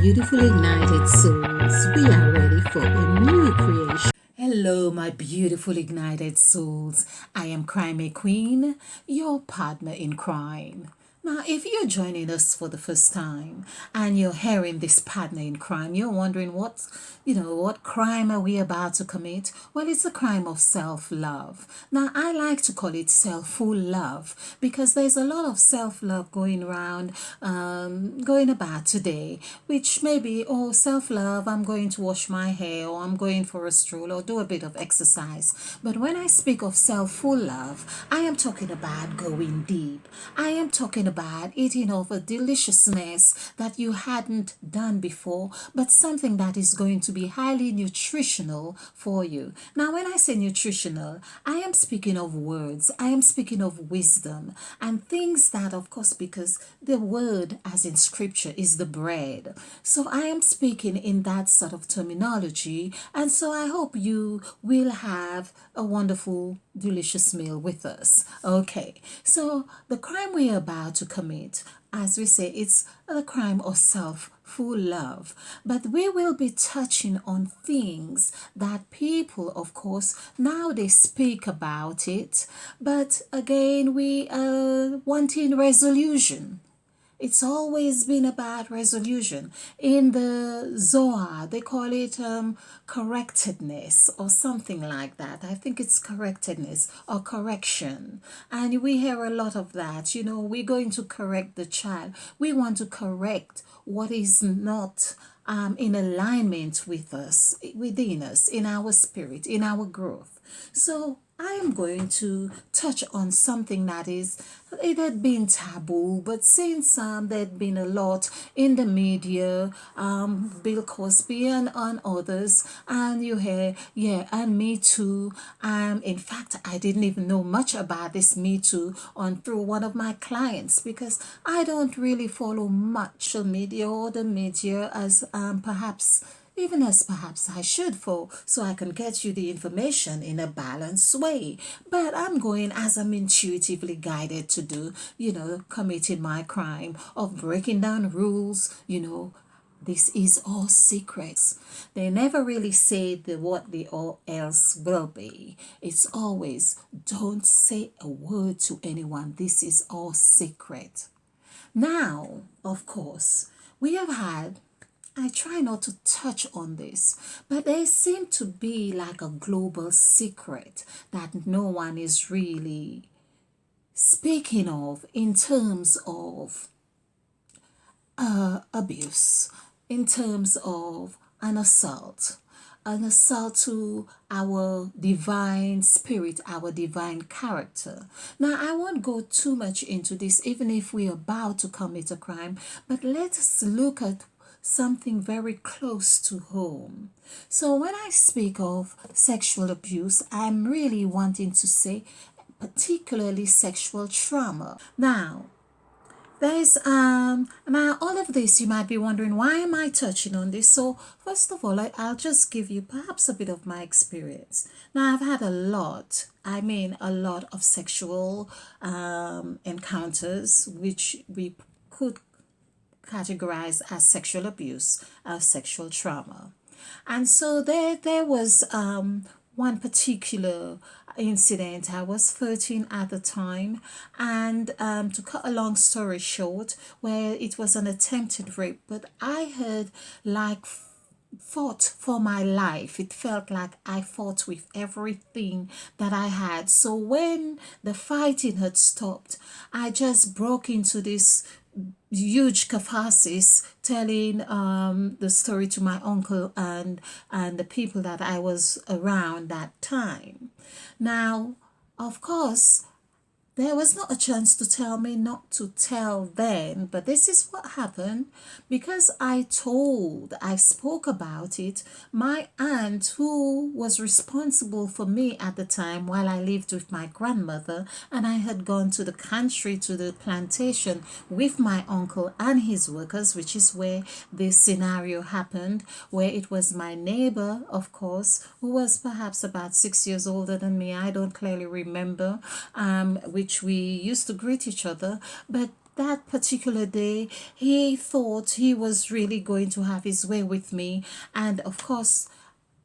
beautiful ignited souls. We are ready for a new creation. Hello, my beautiful ignited souls. I am Crime Queen, your partner in crime. Now, if you're joining us for the first time and you're hearing this partner in crime, you're wondering what crime are we about to commit? Well, it's a crime of self-love. Now, I like to call it self-full love because there's a lot of self-love going around, going about today, which may be, oh, self-love, I'm going to wash my hair or I'm going for a stroll or do a bit of exercise. But when I speak of self-full love, I am talking about going deep. I am talking about eating of a deliciousness that you hadn't done before, but something that is going to be highly nutritional for you. Now, when I say nutritional, I am speaking of words, I am speaking of wisdom and things that, of course, because the word, as in scripture, is the bread. So I am speaking in that sort of terminology, and so I hope you will have a wonderful, delicious meal with us. Okay, so the crime we are about to commit, as we say, it's a crime of self-full love. But we will be touching on things that people, of course, now they speak about it. But again, we are wanting resolution. It's always been about resolution. In the Zohar, they call it correctedness or something like that. I think it's correctedness or correction. And we hear a lot of that. You know, we're going to correct the child. We want to correct what is not in alignment with us, within us, in our spirit, in our growth. So I am going to touch on something it had been taboo, but since there had been a lot in the media, Bill Cosby and on others, and you hear, yeah, and Me Too. In fact, I didn't even know much about this Me Too on through one of my clients because I don't really follow much social media or the media as perhaps even as perhaps I should for so I can get you the information in a balanced way. But I'm going as I'm intuitively guided to do, committing my crime of breaking down rules, this is all secrets. They never really say what the all else will be. It's always don't say a word to anyone. This is all secret. Now, of course, we have had I try not to touch on this, but there seem to be like a global secret that no one is really speaking of in terms of abuse, in terms of an assault to our divine spirit, our divine character. Now, I won't go too much into this, even if we're about to commit a crime, but let us look at something very close to home. So, when I speak of sexual abuse, I'm really wanting to say particularly sexual trauma. There's now all of this you might be wondering, why am I touching on this? So first of all, I'll just give you perhaps a bit of my experience. Now I've had a lot of sexual encounters which we could categorize as sexual abuse, as sexual trauma. And so there was one particular incident. I was 13 at the time, and to cut a long story short, where it was an attempted rape, but I had like fought for my life. It felt like I fought with everything that I had. So when the fighting had stopped, I just broke into this huge catharsis telling the story to my uncle and the people that I was around that time. Now, of course, there was not a chance to tell me not to tell then, but this is what happened because I spoke about it. My aunt, who was responsible for me at the time while I lived with my grandmother, and I had gone to the country, to the plantation with my uncle and his workers, which is where this scenario happened, where it was my neighbor, of course, who was perhaps about 6 years older than me. I don't clearly remember which we used to greet each other, but that particular day, he thought he was really going to have his way with me. And of course,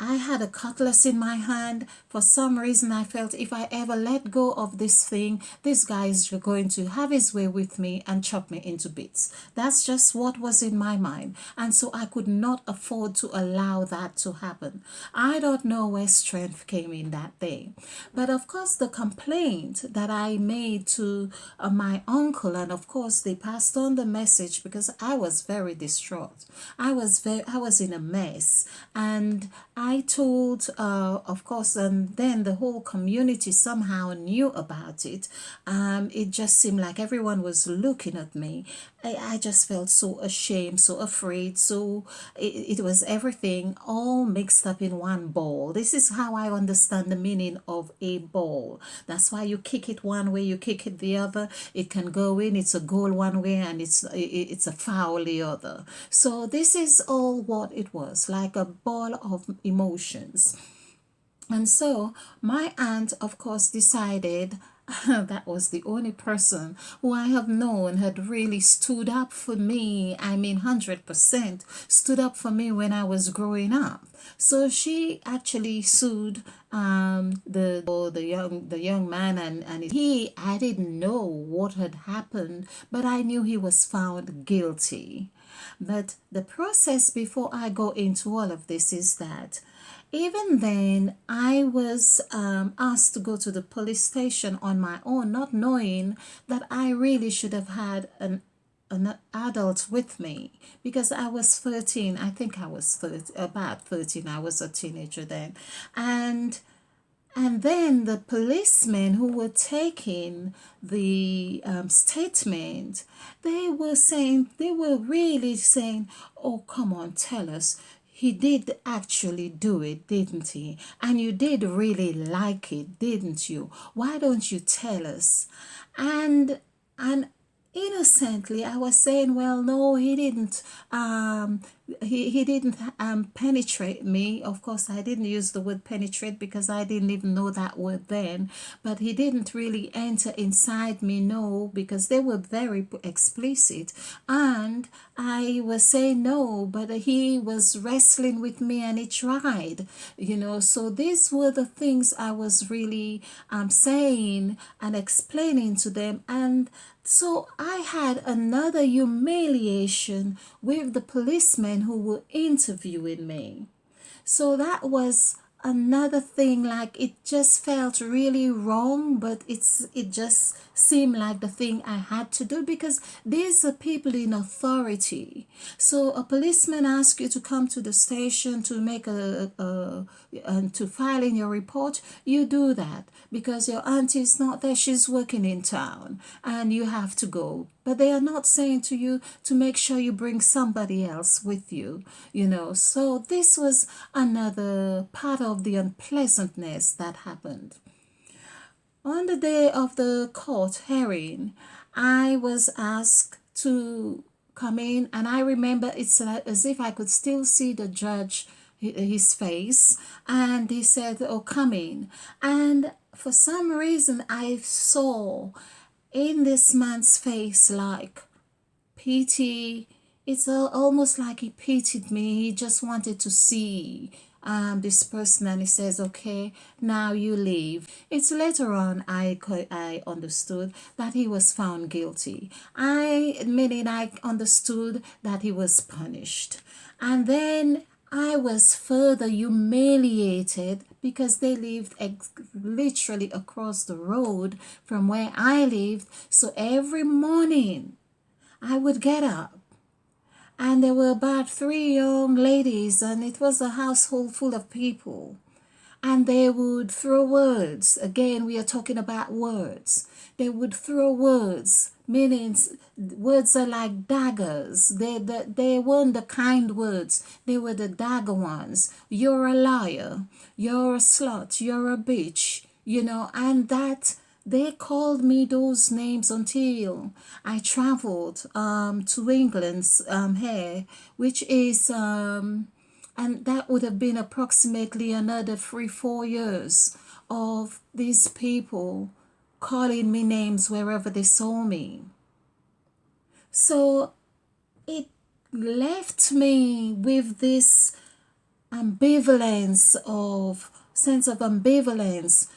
I had a cutlass in my hand. For some reason, I felt if I ever let go of this thing, this guy is going to have his way with me and chop me into bits. That's just what was in my mind. And so I could not afford to allow that to happen. I don't know where strength came in that day. But of course, the complaint that I made to my uncle, and of course, they passed on the message because I was very distraught. I was in a mess, and I told, of course, and then the whole community somehow knew about it. It just seemed like everyone was looking at me. I just felt so ashamed, so afraid. So it was everything all mixed up in one ball. This is how I understand the meaning of a ball. That's why you kick it one way, you kick it the other. It can go in, it's a goal one way, and it's a foul the other. So this is all what it was, like a ball of emotions. And so my aunt, of course, decided that was the only person who I have known had really stood up for me. I mean, 100% stood up for me when I was growing up. So she actually sued the young man, and he, I didn't know what had happened, but I knew he was found guilty. But the process before I go into all of this is that even then, I was asked to go to the police station on my own, not knowing that I really should have had an adult with me because I was 13. I think I was 13, about 13. I was a teenager then. And then the policemen who were taking the statement, they were really saying, oh, come on, tell us. He did actually do it, didn't he? And you did really like it, didn't you? Why don't you tell us? And innocently I was saying, well, no, he didn't he didn't penetrate me. Of course, I didn't use the word penetrate because I didn't even know that word then, but he didn't really enter inside me, no, because they were very explicit. And I was saying no, but he was wrestling with me and he tried, so these were the things I was really saying and explaining to them. And so I had another humiliation with the policemen who were interviewing me. So that was another thing, like it just felt really wrong, but it just seemed like the thing I had to do because these are people in authority. So a policeman asks you to come to the station to make and to file in your report. You do that because your auntie is not there, she's working in town and you have to go. But they are not saying to you to make sure you bring somebody else with you. So this was another part of the unpleasantness that happened. On the day of the court hearing, I was asked to come in, and I remember it's as if I could still see the judge, his face, and he said, oh, come in. And for some reason, I saw in this man's face like pity. It's almost like he pitied me. He just wanted to see this person, and he says, okay, now you leave. It's later on I understood that he was found guilty. I understood that he was punished. And then I was further humiliated because they lived literally across the road from where I lived. So every morning I would get up, and there were about 3 young ladies, and it was a household full of people. And they would throw words. Again, we are talking about words. They would throw words, meaning words are like daggers. They weren't the kind words. They were the dagger ones. You're a liar. You're a slut. You're a bitch. And that they called me those names until I traveled to England here, which is and that would have been approximately another 3-4 years of these people calling me names wherever they saw me. So it left me with this ambivalence of sense of ambivalence.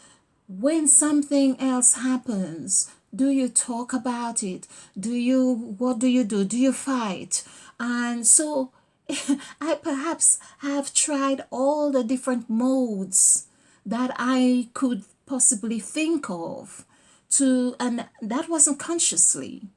When something else happens, do you talk about it? What do? Do you fight? And so I perhaps have tried all the different modes that I could possibly think of and that wasn't consciously.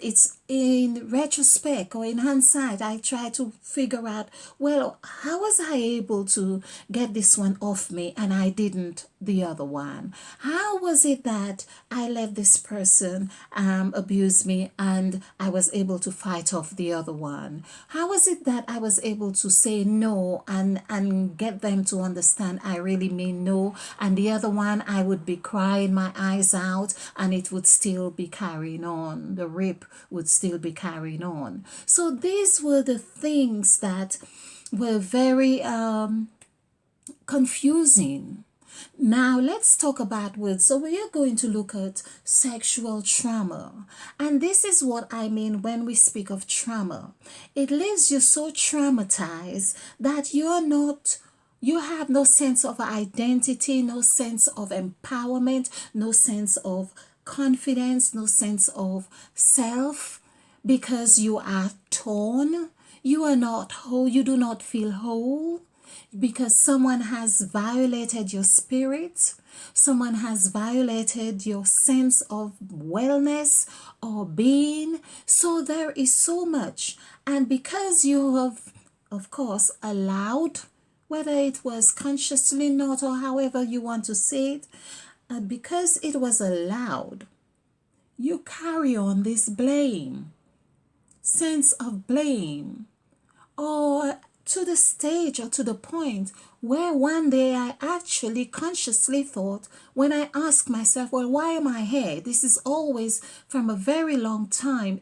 It's in retrospect or in hindsight, I try to figure out, well, how was I able to get this one off me and I didn't the other one? How was it that I let this person abuse me and I was able to fight off the other one? How was it that I was able to say no and get them to understand I really mean no, and the other one I would be crying my eyes out and it would still be carrying on, the rip would still be carrying on. So these were the things that were very confusing. Now let's talk about words. So we are going to look at sexual trauma. And this is what I mean when we speak of trauma. It leaves you so traumatized that you have no sense of identity, no sense of empowerment, no sense of confidence, no sense of self, because you are torn. You are not whole. You do not feel whole because someone has violated your spirit, someone has violated your sense of wellness or being. So there is so much. And because you have, of course, allowed, whether it was consciously not or however you want to say it, because it was allowed, you carry on this blame, sense of blame, or to the stage or to the point where one day I actually consciously thought, when I asked myself, well, why am I here? This is always from a very long time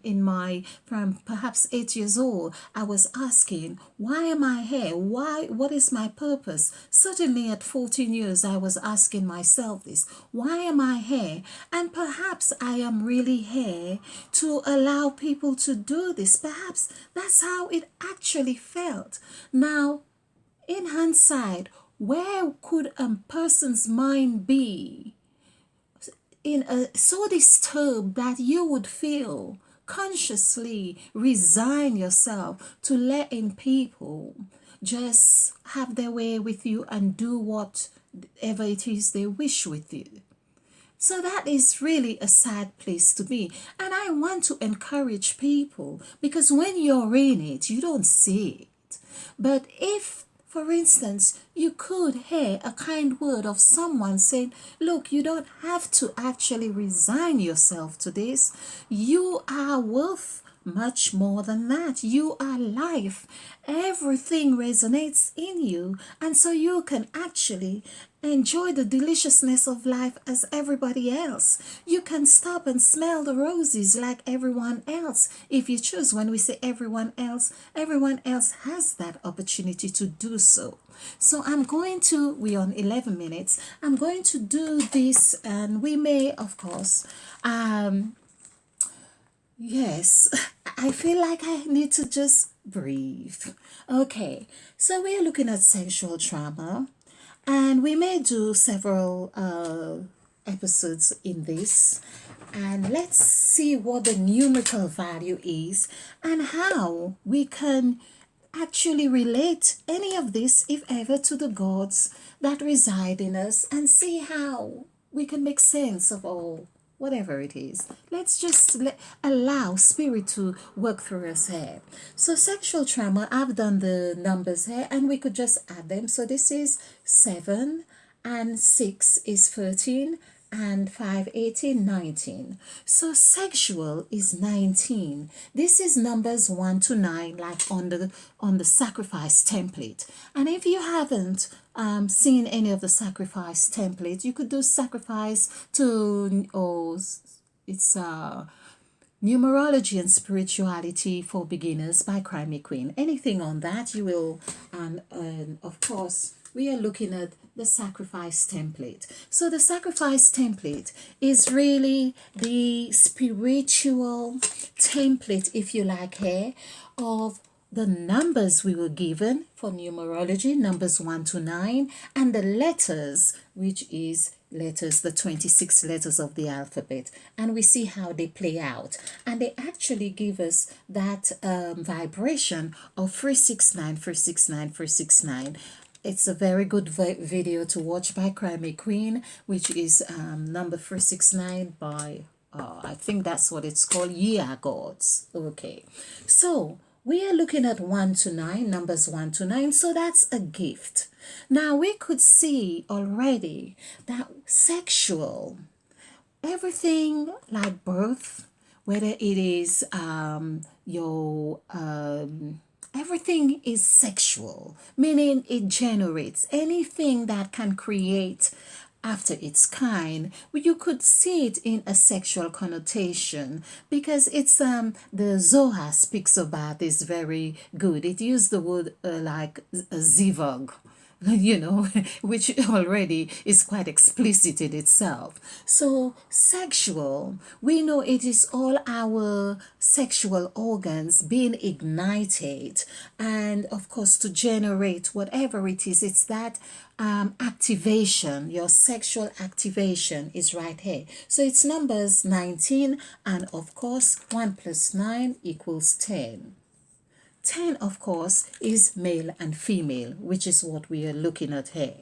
from perhaps 8 years old, I was asking, why am I here? What is my purpose? Certainly at 14 years, I was asking myself this, why am I here? And perhaps I am really here to allow people to do this. Perhaps that's how it actually felt. Now, in hindsight, where could a person's mind be so disturbed that you would feel consciously resign yourself to letting people just have their way with you and do whatever it is they wish with you? So that is really a sad place to be. And I want to encourage people, because when you're in it, you don't see it. But if, for instance, you could hear a kind word of someone saying, look, you don't have to actually resign yourself to this. You are worth much more than that. You are life. Everything resonates in you. And so you can actually enjoy the deliciousness of life as everybody else. You can stop and smell the roses like everyone else if you choose. When we say everyone else has that opportunity to do so. So we're on 11 minutes. I'm going to do this, and we may, of course, yes, I feel like I need to just breathe. Okay, so we're looking at sexual trauma, and we may do several episodes in this. And let's see what the numerical value is and how we can actually relate any of this, if ever, to the gods that reside in us, and see how we can make sense of all whatever it is. Let's just allow spirit to work through us here. So sexual trauma, I've done the numbers here and we could just add them. So this is 7 and 6 is 13 and 5, 18, 19. So sexual is 19. This is numbers 1 to 9, like on the sacrifice template. And if you haven't seen any of the sacrifice templates, you could do sacrifice to, it's Numerology and Spirituality for Beginners by Crimey Queen. Anything on that, you will, and of course, we are looking at the sacrifice template. So the sacrifice template is really the spiritual template, if you like, here of the numbers we were given for numerology, numbers 1 to 9, and the letters, which is letters, the 26 letters of the alphabet, and we see how they play out. And they actually give us that vibration of 369, 369, 369. It's a very good video to watch by Crime Queen, which is number 369 by I think that's what it's called, Yeah Gods. Okay, so we are looking at 1 to 9, numbers 1 to 9, so that's a gift. Now we could see already that sexual, everything like birth, whether it is your everything is sexual, meaning it generates anything that can create after its kind. You could see it in a sexual connotation because it's the Zohar speaks about is very good. It used the word like zivug, you know, which already is quite explicit in itself. So, sexual, we know it is all our sexual organs being ignited, and of course, to generate whatever it is, it's that activation, your sexual activation is right here. So, it's numbers 19, and of course, 1 plus 9 equals 10. 10, of course, is male and female, which is what we are looking at here.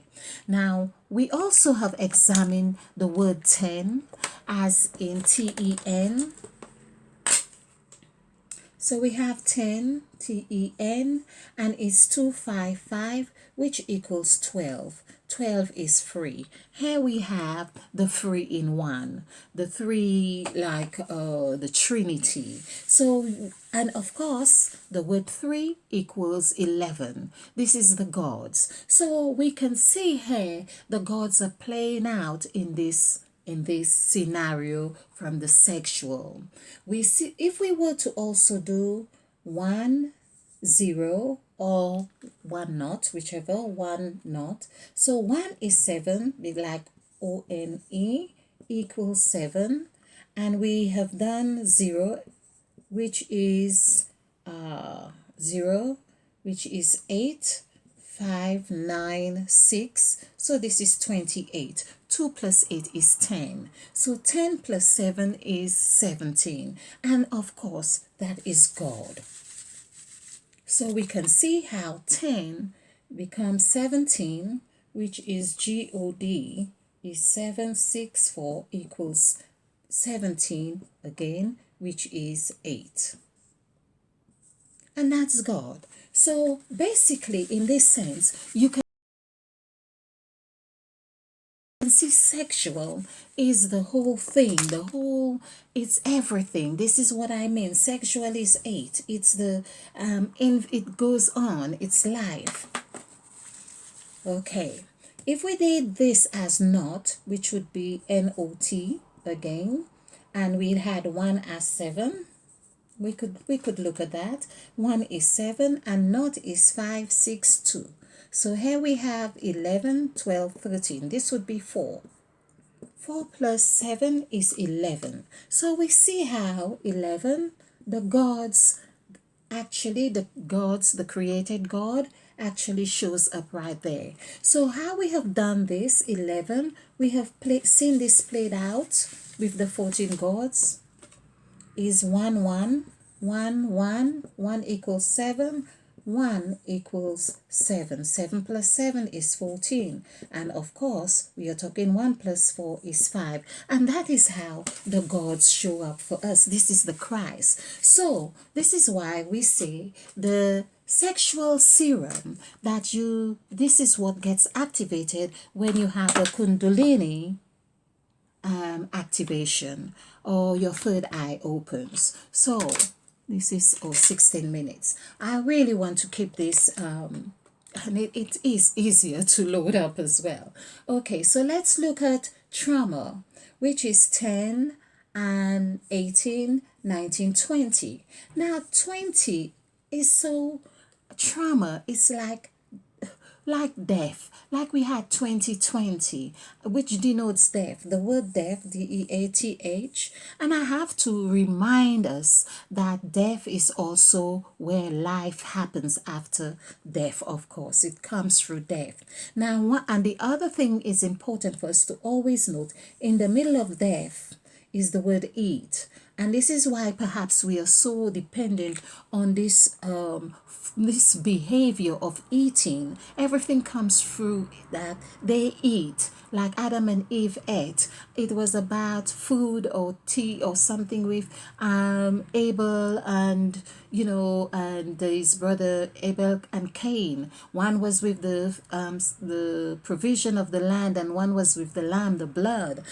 Now, we also have examined the word 10 as in TEN. So we have 10, TEN, and it's 255, which equals 12. 12 is free. Here we have the 3 in 1, the 3 like the Trinity. So, and of course, the word 3 equals 11. This is the gods. So we can see here the gods are playing out in this scenario from the sexual. We see if we were to also do 1 0 or 1 not, whichever, 1 not. So 1 is 7, be like ONE equals 7, and we have done 0, which is 0, which is 8, 5, 9, 6. So this is 28. 2 plus 8 is 10. So 10 plus 7 is 17. And of course, that is God. So we can see how 10 becomes 17, which is God, is 764 equals 17 again, which is 8. And that's God. So basically, in this sense, you can see sexual is the whole thing, it's everything. This is what I mean. Sexual is 8. It's the it goes on, it's life. Okay, if we did this as not, which would be NOT again, and we had 1 as 7, we could look at that. 1 is 7 and not is 5, 6, 2. So here we have 11, 12, 13. This would be 4. 4 plus 7 is 11. So we see how 11, the gods, actually the gods, the created God, actually shows up right there. So how we have done this, 11, we have seen this played out with the 14 gods, is 1, 1, 1, 1, 1 equals 7, 1 equals 7. 7 plus 7 is 14. And of course, we are talking 1 plus 4 is 5. And that is how the gods show up for us. This is the Christ. So, this is why we say the sexual serum this is what gets activated when you have the Kundalini activation or your third eye opens. So, this is 16 minutes. I really want to keep this and it is easier to load up as well. Okay, so let's look at trauma, which is 10 and 18, 19, 20. Now 20 is so trauma. It's like like death, like we had 2020, which denotes death, the word death, death. And I have to remind us that death is also where life happens after death, of course. It comes through death. Now, and the other thing is important for us to always note, in the middle of death is the word eat. And this is why perhaps we are so dependent on this behavior of eating. Everything comes through that they eat, like Adam and Eve ate. It was about food or tea or something with Abel and and his brother Abel and Cain. One was with the provision of the land, and one was with the lamb, the blood.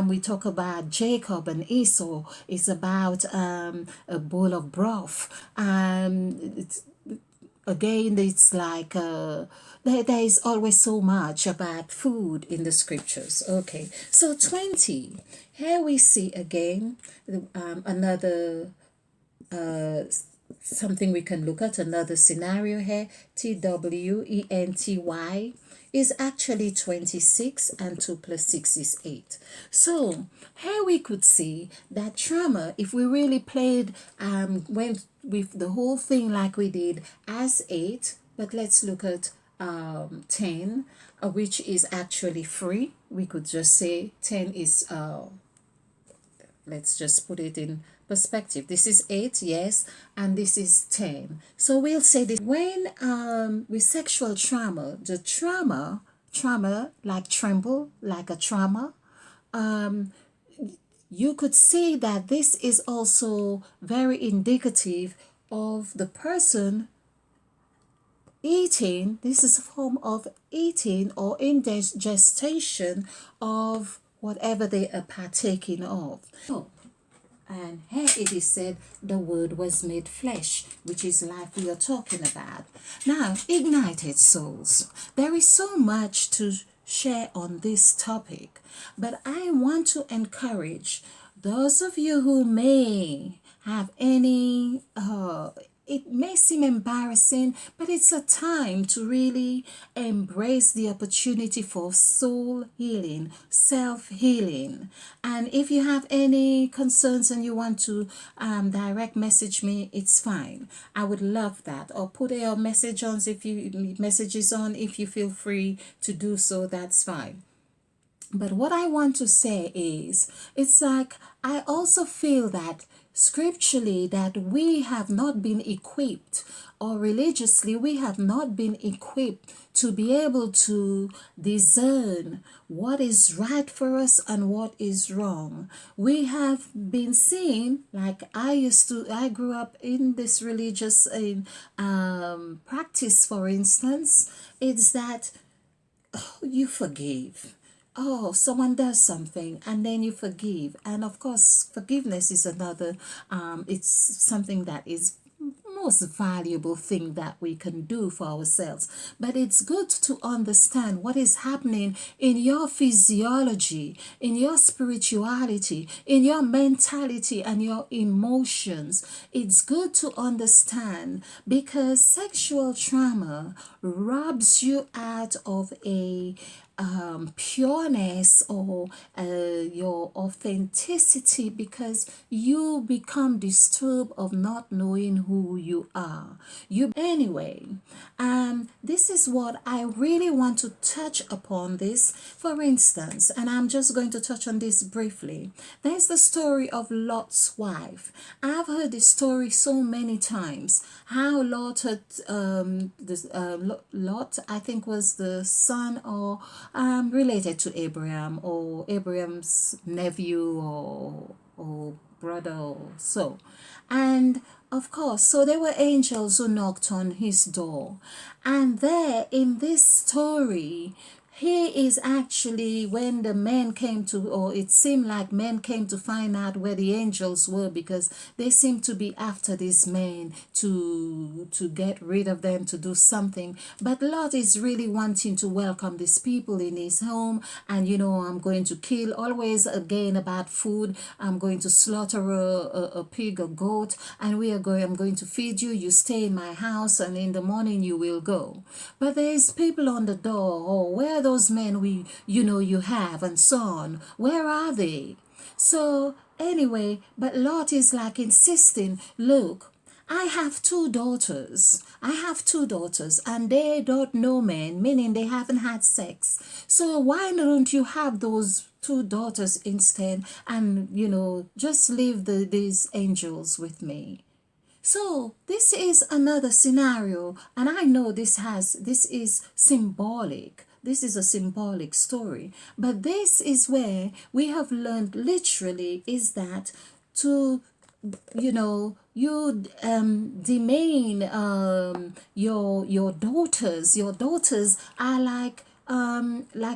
We talk about Jacob and Esau. It's about a bowl of broth. Again, it's like there is always so much about food in the scriptures. Okay, so 20, here we see again another something we can look at, another scenario here. TWENTY is actually 26, and 2 plus 6 is 8. So here we could see that trauma, if we really played went with the whole thing like we did as 8, but let's look at 10, which is actually free. We could just say 10 is let's just put it in perspective. This is 8, yes, and this is 10. So we'll say this when with sexual trauma, the trauma like tremble, like a trauma, you could see that this is also very indicative of the person eating. This is a form of eating or ingestion of whatever they are partaking of. Oh, and here it is said the word was made flesh, which is life we are talking about. Now, ignited souls, there is so much to share on this topic, but I want to encourage those of you who may have any it may seem embarrassing, but it's a time to really embrace the opportunity for soul healing, self healing. And if you have any concerns and you want to direct message me, it's fine. I would love that. Or put your message on if you messages on if you feel free to do so. That's fine. But what I want to say is, it's like I also feel that scripturally that we have not been equipped, or religiously we have not been equipped to be able to discern what is right for us and what is wrong. We have been seeing, like I grew up in this religious practice, for instance. It's that you forgive. Oh, someone does something and then you forgive. And of course, forgiveness is another, it's something that is most valuable thing that we can do for ourselves. But it's good to understand what is happening in your physiology, in your spirituality, in your mentality and your emotions. It's good to understand, because sexual trauma robs you out of a pureness or your authenticity, because you become disturbed of not knowing who you are. You anyway, this is what I really want to touch upon this. For instance, and I'm just going to touch on this briefly. There's the story of Lot's wife. I've heard this story so many times. How Lot had Lot, I think, was the son or related to Abraham, or Abraham's nephew, or brother, or so. And of course, so there were angels who knocked on his door. And there in this story, he is actually, when the men came to, or it seemed like men came to find out where the angels were, because they seem to be after these men to get rid of them, to do something. But Lot is really wanting to welcome these people in his home. And I'm going to kill, always again about food. I'm going to slaughter a pig, a goat, and I'm going to feed you. You stay in my house, and in the morning you will go. But there's people on the door. Oh, where are those men you have, and so on? Where are they? So anyway, but Lot is like insisting, look, I have two daughters. I have two daughters, and they don't know men, meaning they haven't had sex. So why don't you have those two daughters instead, and just leave these angels with me? So this is another scenario, and I know this is symbolic. This is a symbolic story, but this is where we have learned literally is that to you demean your daughters are like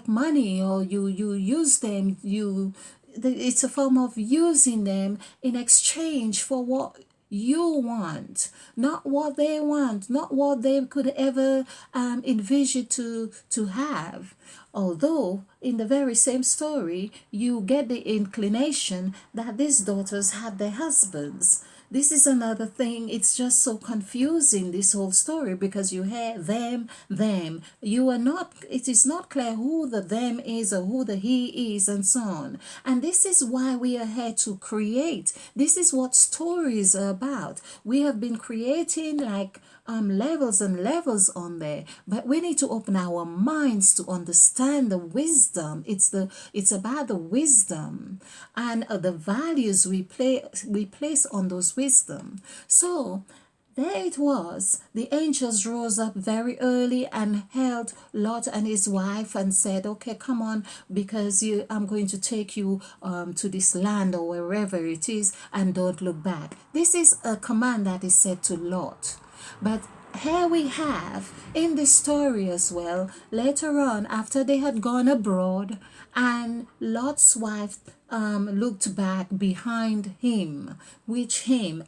money, or you use them, it's a form of using them in exchange for what you want, not what they want, not what they could ever envision to have. Although in the very same story, you get the inclination that these daughters had their husbands. This is another thing. It's just so confusing, this whole story, because you hear them. It is not clear who the them is or who the he is, and so on. And this is why we are here to create. This is what stories are about. We have been creating like levels and levels on there, but we need to open our minds to understand the wisdom. It's about the wisdom and the values we place on those wisdom. So there it was. The angels rose up very early and held Lot and his wife and said, okay, come on, because I'm going to take you to this land or wherever it is, and don't look back. This is a command that is said to Lot. But here we have in this story as well, later on, after they had gone abroad, and Lot's wife looked back behind him,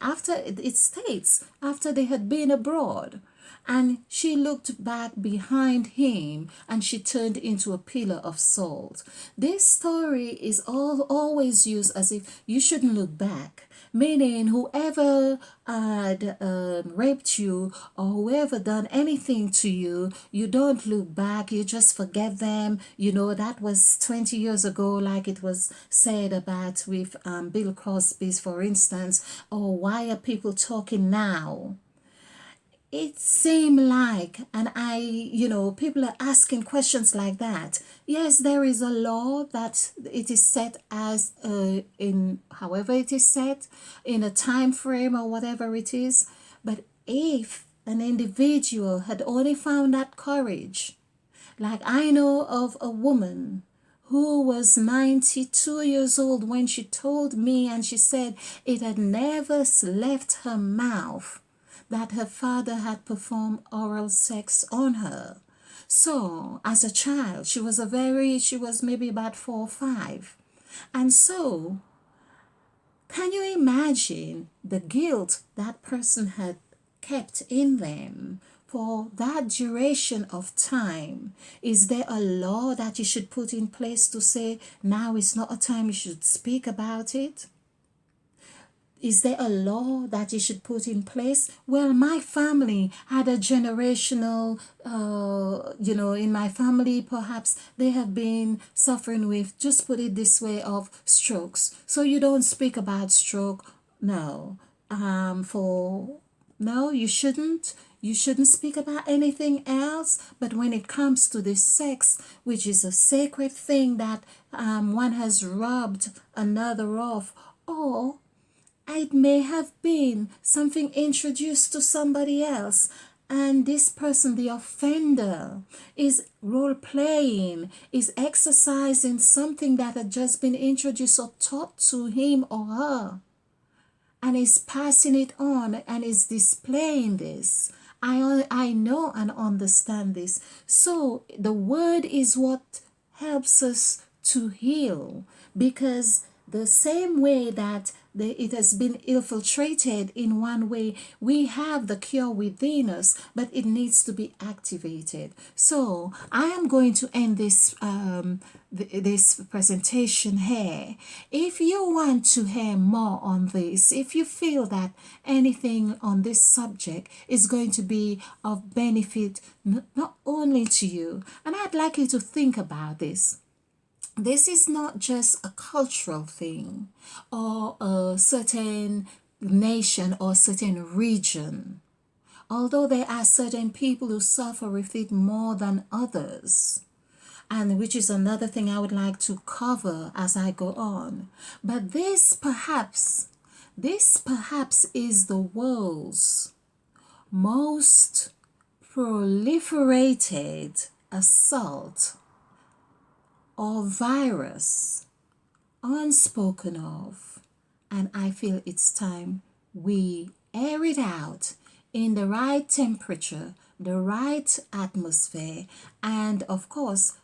after it states, after they had been abroad, and she looked back behind him, and she turned into a pillar of salt. This story is always used as if you shouldn't look back, meaning whoever had raped you or whoever done anything to you, you don't look back, you just forget them. That was 20 years ago, like it was said about with Bill Cosby's, for instance. Oh, why are people talking now? It seemed like, and people are asking questions like that. Yes, there is a law that it is set as in however it is set in a time frame or whatever it is. But if an individual had only found that courage, like I know of a woman who was 92 years old when she told me, and she said it had never left her mouth that her father had performed oral sex on her. So, as a child, she was maybe about 4 or 5. And so, can you imagine the guilt that person had kept in them for that duration of time? Is there a law that you should put in place to say, now is not a time you should speak about it? Is there a law that you should put in place? Well, my family had a generational, in my family, perhaps they have been suffering with, just put it this way, of strokes. So you don't speak about stroke? No. No, you shouldn't. You shouldn't speak about anything else. But when it comes to this sex, which is a sacred thing that one has robbed another of, or it may have been something introduced to somebody else, and this person, the offender, is role playing, is exercising something that had just been introduced or taught to him or her, and is passing it on and is displaying this. I know and understand this. So the word is what helps us to heal, because the same way that it has been infiltrated in one way, we have the cure within us, but it needs to be activated. So I am going to end this presentation here. If you want to hear more on this, if you feel that anything on this subject is going to be of benefit not only to you, and I'd like you to think about this. This is not just a cultural thing or a certain nation or certain region. Although there are certain people who suffer with it more than others, and which is another thing I would like to cover as I go on. But this perhaps is the world's most proliferated assault or virus unspoken of, and I feel it's time we air it out in the right temperature, the right atmosphere, and of course,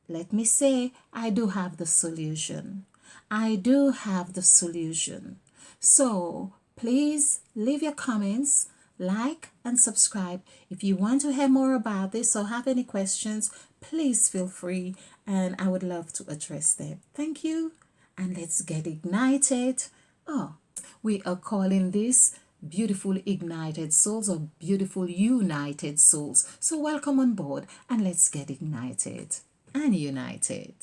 let me say, I do have the solution. I do have the solution. So please leave your comments, like, and subscribe. If you want to hear more about this or have any questions, please feel free, and I would love to address them. Thank you, and let's get ignited. Oh, we are calling this beautiful ignited souls or beautiful united souls. So welcome on board, and let's get ignited and united.